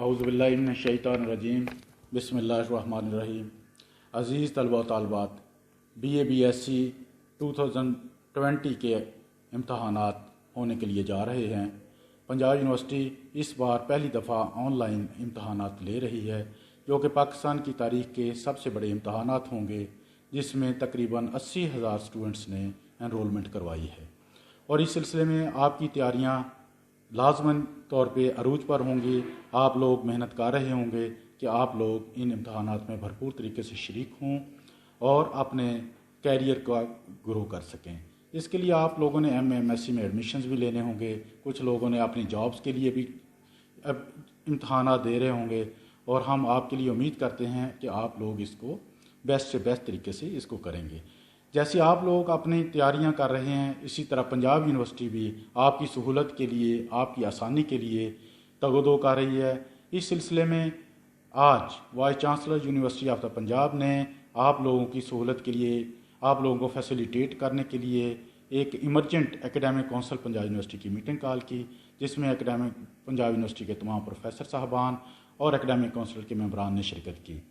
औज़ुबिल्लाहि मिनश्शैतानिर्रजीम बिस्मिल्लाहिर्रहमानिर्रहीम। अज़ीज़ तलबा व तालिबात, BA BSc 2020 के इम्तहानात होने के लिए जा रहे हैं। पंजाब यूनिवर्सिटी इस बार पहली दफ़ा ऑनलाइन इम्तहानात ले रही है, जो कि पाकिस्तान की तारीख़ के सबसे बड़े इम्तहानात होंगे, जिसमें तकरीबन 80,000 स्टूडेंट्स ने एनरोलमेंट करवाई है। और इस सिलसिले में आपकी तैयारियाँ लाजमन तौर पे अरूज पर होंगी। आप लोग मेहनत कर रहे होंगे कि आप लोग इन इम्तहानात में भरपूर तरीके से शरीक हों और अपने कैरियर का ग्रो कर सकें। इसके लिए आप लोगों ने MA MSc में एडमिशन्स भी लेने होंगे, कुछ लोगों ने अपनी जॉब्स के लिए भी इम्तहानात दे रहे होंगे, और हम आपके लिए उम्मीद करते हैं कि आप लोग इसको बेस्ट से बेस्ट तरीके से इसको करेंगे। जैसे आप लोग अपनी तैयारियां कर रहे हैं, इसी तरह पंजाब यूनिवर्सिटी भी आपकी सहूलत के लिए, आपकी आसानी के लिए तगदो कर रही है। इस सिलसिले में आज vice chancellor university of the Punjab ने आप लोगों की सहूलत के लिए, आप लोगों को फैसिलिटेट करने के लिए एक emergent academic council Punjab university की मीटिंग कॉल की, जिसमें एकेडमिक पंजाब यूनिवर्सिटी के तमाम प्रोफेसर साहबान और एकेडमिक काउंसिल के मेंबरान ने शिरकत की।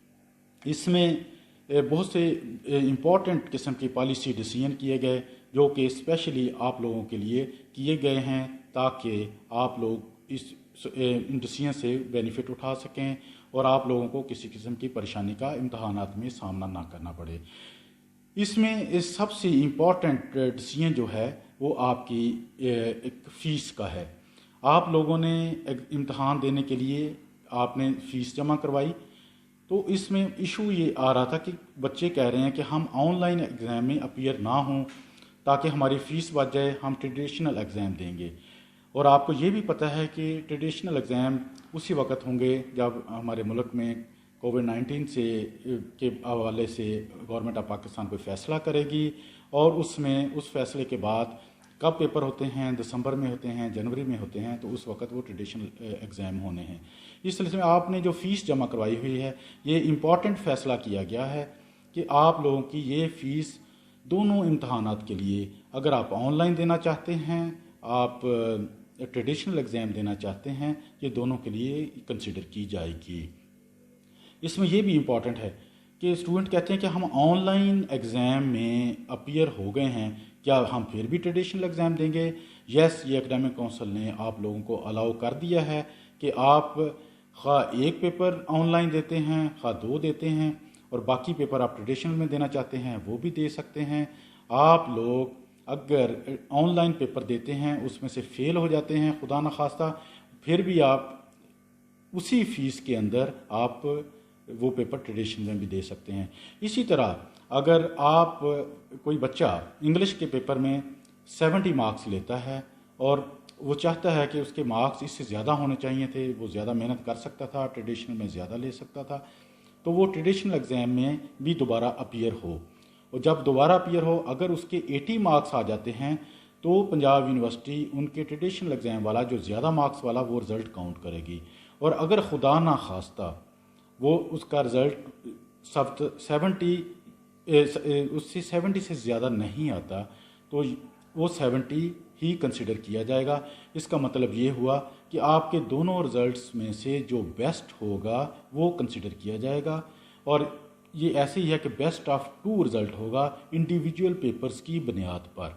इसमें बहुत से इम्पॉर्टेंट किस्म की पॉलिसी डिसीजन किए गए, जो कि स्पेशली आप लोगों के लिए किए गए हैं, ताकि आप लोग इस इन डिसीजन से बेनिफिट उठा सकें और आप लोगों को किसी किस्म की परेशानी का इम्तहानात में सामना ना करना पड़े। इसमें सबसे इम्पॉर्टेंट डिसीजन जो है वो आपकी एक फ़ीस का है। आप लोगों ने इम्तहान देने के लिए आपने फ़ीस जमा करवाई, तो इसमें इशू ये आ रहा था कि बच्चे कह रहे हैं कि हम ऑनलाइन एग्ज़ाम में अपीयर ना हों ताकि हमारी फ़ीस बच जाए, हम ट्रेडिशनल एग्ज़ाम देंगे। और आपको ये भी पता है कि ट्रेडिशनल एग्ज़ाम उसी वक्त होंगे जब हमारे मुल्क में कोविड-19 से के हवाले से गवर्नमेंट ऑफ पाकिस्तान कोई फ़ैसला करेगी, और उसमें उस फैसले के बाद कब पेपर होते हैं, दिसंबर में होते हैं, जनवरी में होते हैं, तो उस वक्त वो ट्रेडिशनल एग्ज़ाम होने हैं। इस सिलसिले में आपने जो फ़ीस जमा करवाई हुई है, ये इम्पॉर्टेंट फ़ैसला किया गया है कि आप लोगों की ये फ़ीस दोनों इम्तहानात के लिए, अगर आप ऑनलाइन देना चाहते हैं, आप ट्रेडिशनल एग्ज़ाम देना चाहते हैं, ये दोनों के लिए कंसिडर की जाएगी। इसमें यह भी इम्पॉर्टेंट है कि स्टूडेंट कहते हैं कि हम ऑनलाइन एग्ज़ाम में अपीयर हो गए हैं, क्या हम फिर भी ट्रेडिशनल एग्ज़ाम देंगे? यस, ये एकेडमिक काउंसिल ने आप लोगों को अलाउ कर दिया है कि आप खा एक पेपर ऑनलाइन देते हैं, खा दो देते हैं, और बाकी पेपर आप ट्रेडिशनल में देना चाहते हैं वो भी दे सकते हैं। आप लोग अगर ऑनलाइन पेपर देते हैं, उसमें से फ़ेल हो जाते हैं खुदा न खास्ता, फिर भी आप उसी फ़ीस के अंदर आप वो पेपर ट्रेडिशनल में भी दे सकते हैं। इसी तरह अगर आप कोई बच्चा इंग्लिश के पेपर में 70 मार्क्स लेता है और वो चाहता है कि उसके मार्क्स इससे ज़्यादा होने चाहिए थे, वो ज़्यादा मेहनत कर सकता था, ट्रेडिशनल में ज़्यादा ले सकता था, तो वो ट्रेडिशनल एग्ज़ाम में भी दोबारा अपीयर हो। और जब दोबारा अपीयर हो, अगर उसके 80 मार्क्स आ जाते हैं, तो पंजाब यूनिवर्सिटी उनके ट्रेडिशनल एग्ज़ाम वाला जो ज़्यादा मार्क्स वाला वो रिज़ल्ट काउंट करेगी। और अगर खुदा ना खास्ता वो उसका रिज़ल्ट 70 से ज़्यादा नहीं आता, तो वो 70 ही कंसिडर किया जाएगा। इसका मतलब ये हुआ कि आपके दोनों रिज़ल्ट्स में से जो बेस्ट होगा वो कंसिडर किया जाएगा। और ये ऐसे ही है कि बेस्ट ऑफ 2 रिज़ल्ट होगा इंडिविजुअल पेपर्स की बुनियाद पर।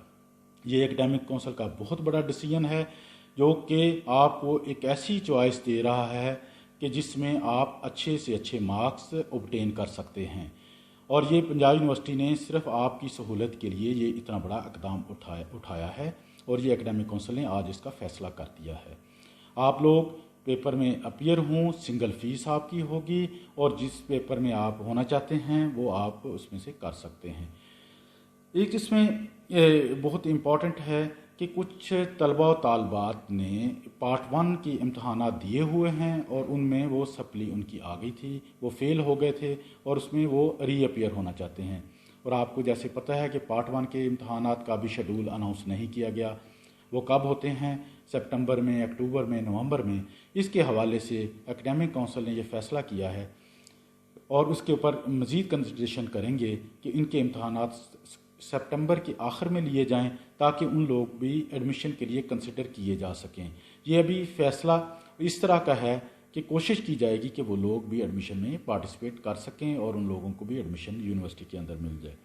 ये एकेडमिक काउंसिल का बहुत बड़ा डिसीजन है, जो कि आपको एक ऐसी चॉइस दे रहा है कि जिसमें आप अच्छे से अच्छे मार्क्स ऑब्टेन कर सकते हैं। और ये पंजाब यूनिवर्सिटी ने सिर्फ आपकी सहूलत के लिए ये इतना बड़ा इक़दाम उठाया है, और ये एकेडमिक काउंसिल ने आज इसका फ़ैसला कर दिया है। आप लोग पेपर में अपीयर हों, सिंगल फ़ीस आपकी होगी, और जिस पेपर में आप होना चाहते हैं वो आप उसमें से कर सकते हैं। एक इसमें बहुत इम्पॉर्टेंट है कि कुछ तलबा व तालबात ने पार्ट 1 की इम्तहानात दिए हुए हैं, और उनमें वो सप्ली उनकी आ गई थी, वो फ़ेल हो गए थे, और उसमें वो रीअपीयर होना चाहते हैं। और आपको जैसे पता है कि पार्ट 1 के इम्तहानात का भी शेड्यूल अनाउंस नहीं किया गया, वो कब होते हैं, सितंबर में, अक्टूबर में, नवंबर में। इसके हवाले से एकेडमिक काउंसिल ने यह फ़ैसला किया है, और उसके ऊपर मज़ीद कंसिडरेशन करेंगे कि इनके इम्तहानात सितंबर के आखिर में लिए जाएं, ताकि उन लोग भी एडमिशन के लिए कंसिडर किए जा सकें। ये अभी फ़ैसला इस तरह का है کہ کوشش کی جائے گی کہ وہ لوگ بھی ایڈمیشن میں پارٹیسپیٹ کر سکیں اور ان لوگوں کو بھی ایڈمیشن یونیورسٹی کے اندر مل جائے۔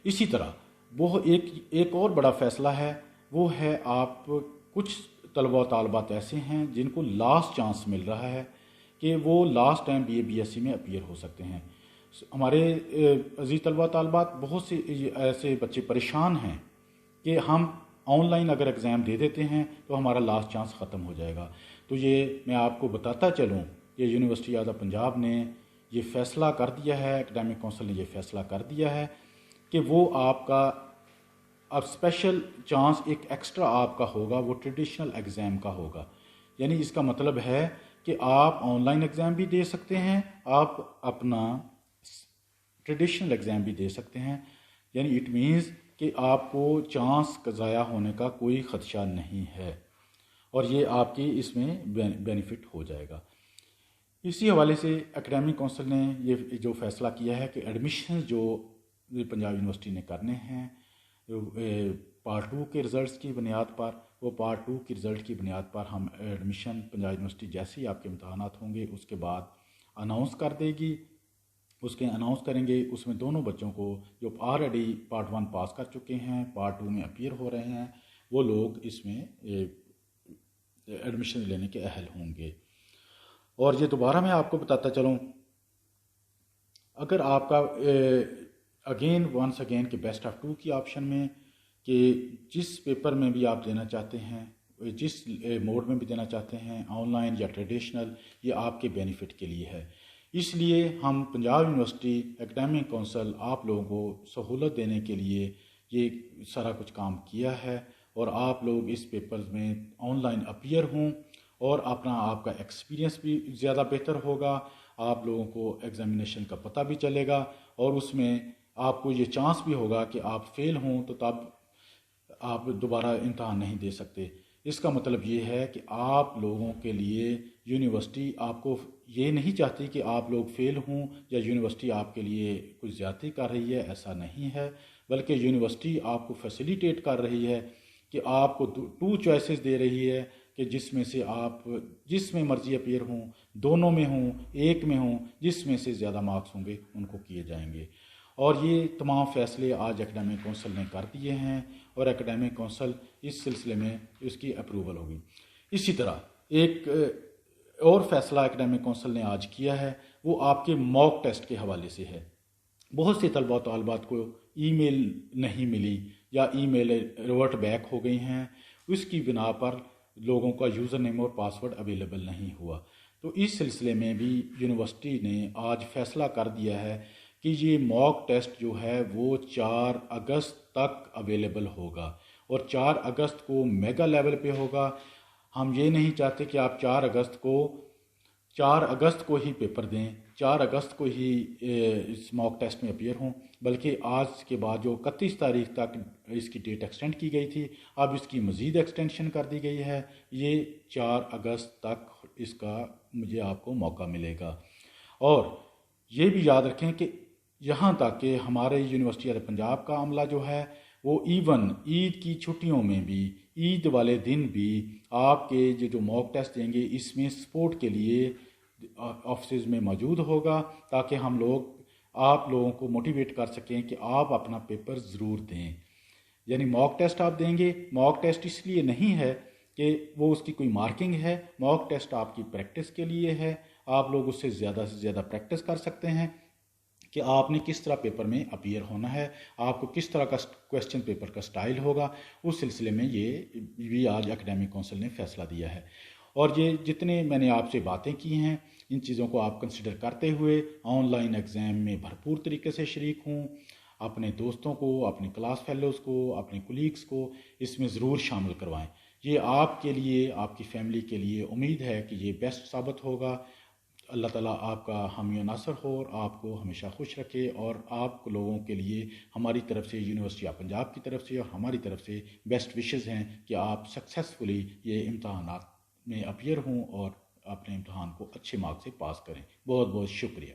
اسی طرح وہ ایک اور بڑا فیصلہ ہے، وہ ہے آپ کچھ طلباء و طالبات ایسے ہیں جن کو لاسٹ چانس مل رہا ہے کہ وہ last time B A B S C میں اپیئر ہو سکتے ہیں۔ ہمارے عزیز طلباء و طالبات، بہت سے ایسے بچے پریشان ہیں کہ ہم آن لائن اگر ایگزام دے دیتے ہیں تو ہمارا لاسٹ چانس ختم ہو جائے گا۔ تو یہ میں آپ کو بتاتا چلوں کہ یونیورسٹی آف پنجاب نے یہ فیصلہ کر دیا ہے، اکیڈمک کونسل نے یہ فیصلہ کر دیا ہے کہ وہ آپ کا اب اسپیشل چانس ایک ایکسٹرا آپ کا ہوگا، وہ ٹریڈیشنل ایگزام کا ہوگا۔ یعنی اس کا مطلب ہے کہ آپ آن لائن ایگزام بھی دے سکتے ہیں، آپ اپنا ٹریڈیشنل ایگزام بھی دے سکتے ہیں۔ یعنی اٹ مینز کہ آپ کو چانس ضائع ہونے کا کوئی خدشہ نہیں ہے، اور یہ آپ کی اس میں بینیفٹ ہو جائے گا۔ اسی حوالے سے اکیڈمک کونسل نے یہ جو فیصلہ کیا ہے کہ ایڈمیشن جو پنجاب یونیورسٹی نے کرنے ہیں پارٹ 2 کے رزلٹس کی بنیاد پر، وہ پارٹ 2 کی رزلٹ کی بنیاد پر ہم ایڈمیشن پنجاب یونیورسٹی جیسے ہی آپ کے امتحانات ہوں گے اس کے بعد اناؤنس کر دے گی، اس کے اناؤنس کریں گے۔ اس میں دونوں بچوں کو جو آلریڈی پارٹ 1 پاس کر چکے ہیں، پارٹ 2 میں اپیئر ہو رہے ہیں، وہ لوگ اس میں ایڈمیشن لینے کے اہل ہوں گے۔ اور یہ دوبارہ میں آپ کو بتاتا چلوں، اگر آپ کا ونس اگین کہ بیسٹ آف 2 کی آپشن میں کہ جس پیپر میں بھی آپ دینا چاہتے ہیں، جس موڈ میں بھی دینا چاہتے ہیں، آن لائن یا ٹریڈیشنل، یہ آپ کے بینیفٹ کے لیے ہے۔ اس لیے ہم پنجاب یونیورسٹی اکیڈمک کونسل آپ لوگوں کو سہولت دینے کے لیے یہ سارا کچھ کام کیا ہے، اور آپ لوگ اس پیپرز میں آن لائن اپیئر ہوں، اور آپ کا ایکسپیرینس بھی زیادہ بہتر ہوگا، آپ لوگوں کو ایگزامینیشن کا پتہ بھی چلے گا، اور اس میں آپ کو یہ چانس بھی ہوگا کہ آپ فیل ہوں تو تب آپ دوبارہ امتحان نہیں دے سکتے۔ اس کا مطلب یہ ہے کہ آپ لوگوں کے لیے یونیورسٹی آپ کو یہ نہیں چاہتی کہ آپ لوگ فیل ہوں، یا یونیورسٹی آپ کے لیے کچھ زیادتی کر رہی ہے، ایسا نہیں ہے، بلکہ یونیورسٹی آپ کو فیسیلیٹیٹ کر رہی ہے کہ آپ کو 2 چوائسز دے رہی ہے کہ جس میں سے آپ جس میں مرضی اپیئر ہوں، دونوں میں ہوں، ایک میں ہوں، جس میں سے زیادہ مارکس ہوں گے ان کو کیے جائیں گے۔ اور یہ تمام فیصلے آج اکیڈمک کونسل نے کر دیے ہیں، اور اکیڈمک کونسل اس سلسلے میں اس کی اپروول ہوگی۔ اسی طرح ایک اور فیصلہ اکیڈمک کونسل نے آج کیا ہے، وہ آپ کے موک ٹیسٹ کے حوالے سے ہے۔ بہت سے طلباء و طالبات کو ای میل نہیں ملی، یا ای میل ریورٹ بیک ہو گئی ہیں، اس کی بنا پر لوگوں کا یوزر نیم اور پاسورڈ اویلیبل نہیں ہوا۔ تو اس سلسلے میں بھی یونیورسٹی نے آج فیصلہ کر دیا ہے کہ یہ موک ٹیسٹ جو ہے وہ 4 اگست تک اویلیبل ہوگا، اور 4 اگست کو میگا لیول پہ ہوگا۔ ہم یہ نہیں چاہتے کہ آپ 4 اگست کو ہی پیپر دیں، 4 اگست کو ہی اس موک ٹیسٹ میں اپیئر ہوں، بلکہ آج کے بعد جو 31 تاریخ تک اس کی ڈیٹ ایکسٹینڈ کی گئی تھی، اب اس کی مزید ایکسٹینشن کر دی گئی ہے، یہ 4 اگست تک اس کا مجھے آپ کو موقع ملے گا۔ اور یہ بھی یاد رکھیں کہ یہاں تک کہ ہمارے یونیورسٹی آف پنجاب کا عملہ جو ہے وہ ایون عید کی چھٹیوں میں بھی، عید والے دن بھی آپ کے جو موک ٹیسٹ دیں گے اس میں سپورٹ کے لیے آفسز میں موجود ہوگا، تاکہ ہم آپ لوگوں کو موٹیویٹ کر سکیں کہ آپ اپنا پیپر ضرور دیں۔ یعنی موک ٹیسٹ آپ دیں گے، موک ٹیسٹ اس لیے نہیں ہے کہ وہ اس کی کوئی مارکنگ ہے، موک ٹیسٹ آپ کی پریکٹس کے لیے ہے، آپ لوگ اس سے زیادہ پریکٹس کر سکتے ہیں کہ آپ نے کس طرح پیپر میں اپیئر ہونا ہے، آپ کو کس طرح کا کویسچن پیپر کا سٹائل ہوگا۔ اس سلسلے میں یہ بھی آج اکیڈمک کونسل نے فیصلہ دیا ہے، اور یہ جتنے میں نے آپ سے باتیں کی ہیں ان چیزوں کو آپ کنسیڈر کرتے ہوئے آن لائن ایگزام میں بھرپور طریقے سے شریک ہوں، اپنے دوستوں کو، اپنے کلاس فیلوز کو، اپنے کولیگز کو اس میں ضرور شامل کروائیں۔ یہ آپ کے لیے، آپ کی فیملی کے لیے امید ہے کہ یہ بیسٹ ثابت ہوگا۔ اللہ تعالیٰ آپ کا حامی و ناصر ہو، اور آپ کو ہمیشہ خوش رکھے، اور آپ لوگوں کے لیے ہماری طرف سے، یونیورسٹی آف پنجاب کی طرف سے اور ہماری طرف سے بیسٹ وشز ہیں کہ آپ سکسیسفلی یہ امتحانات میں اپیئر ہوں اور اپنے امتحان کو اچھے مارکس سے پاس کریں۔ بہت بہت شکریہ۔